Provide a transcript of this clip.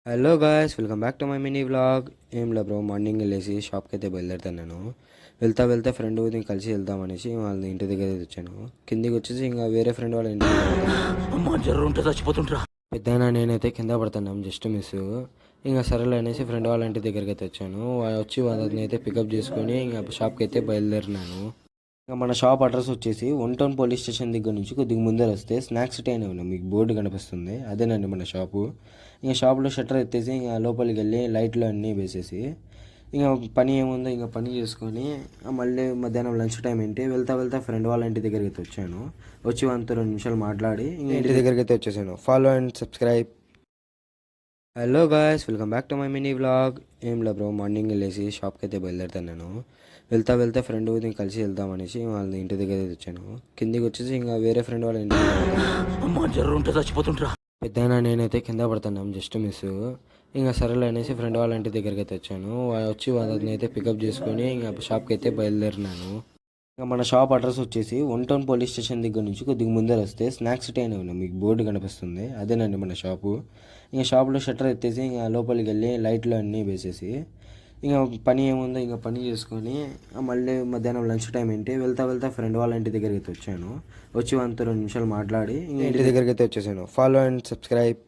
Hello guys, welcome back to my mini vlog. ఏం లే bro, morning వెళ్ళేసి షాప్కి అయితే బయలుదేరుతాను నేను. వెళ్తా ఫ్రెండ్ కలిసి వెళ్దామనేసి వాళ్ళ ఇంటి దగ్గర అయితే వచ్చాను. కిందికి వచ్చేసి ఇంకా వేరే ఫ్రెండ్ వాళ్ళ ఇంటి పెద్దయినా నేనైతే కింద పడుతున్నాం, జస్ట్ మిస్. ఇంకా సరేలే అనేసి ఫ్రెండ్ వాళ్ళ ఇంటి దగ్గరికి అయితే వచ్చాను. వచ్చి వాళ్ళని అయితే పికప్ చేసుకొని ఇంకా షాప్కి అయితే బయలుదేరినాను. ఇంకా మన షాప్ అడ్రస్ వచ్చేసి వన్ టౌన్ పోలీస్ స్టేషన్ దగ్గర నుంచి కొద్దిగా ముందర వస్తే స్నాక్స్ సిటీ అనే ఉన్నాం, మీకు బోర్డు కనిపిస్తుంది, అదేనండి మన షాపు. ఇంకా షాప్లో షట్టర్ ఎత్తేసి ఇంకా లోపలికి వెళ్ళి లైట్లు అన్నీ వేసేసి ఇంకా పని ఏముందో ఇంకా పని చేసుకొని మళ్ళీ మధ్యాహ్నం లంచ్ టైం ఏంటి వెళ్తా ఫ్రెండ్ వాళ్ళ ఇంటి దగ్గరికి అయితే వచ్చాను. వచ్చి 2 నిమిషాలు మాట్లాడి ఇంకా ఇంటి దగ్గరికి అయితే వచ్చేసాను. Follow and subscribe. Hello guys, welcome back to my mini vlog. ఏం లే బ్రో, మార్నింగ్ వెళ్ళేసి షాప్కి అయితే బయలుదేరుతాను నేను. వెళ్తా ఫ్రెండ్ కలిసి వెళ్దామనేసి వాళ్ళ ఇంటి దగ్గర అయితే వచ్చాను. కిందికి వచ్చేసి ఇంకా వేరే ఫ్రెండ్ వాళ్ళ ఇంటి పెద్దయినా నేనైతే కింద పడుతున్నాం, జస్ట్ మిస్. ఇంకా సరేలే అనేసి ఫ్రెండ్ వాళ్ళ ఇంటి దగ్గరికి అయితే వచ్చాను. వచ్చి వాళ్ళని అయితే పికప్ చేసుకొని ఇంకా షాప్కి అయితే బయలుదేరినాను. ఇంకా మన షాప్ అడ్రస్ వచ్చేసి వన్ టౌన్ పోలీస్ స్టేషన్ దగ్గర నుంచి కొద్దిగా ముందర వస్తే స్నాక్స్ సిటీ అనే ఉన్నాం, మీకు బోర్డు కనిపిస్తుంది, అదేనండి మన షాపు. ఇంకా షాప్లో షట్టర్ ఎత్తేసి ఇంకా లోపలికి వెళ్ళి లైట్లు అన్నీ వేసేసి ఇంకా పని ఏముందో ఇంకా పని చేసుకొని మళ్ళీ మధ్యాహ్నం లంచ్ టైం ఏంటి వెళ్తా ఫ్రెండ్ వాళ్ళ ఇంటి దగ్గరికి అయితే వచ్చాను. వచ్చి 2 నిమిషాలు మాట్లాడి ఇంకా ఇంటి దగ్గరికి అయితే వచ్చేసాను. Follow and subscribe.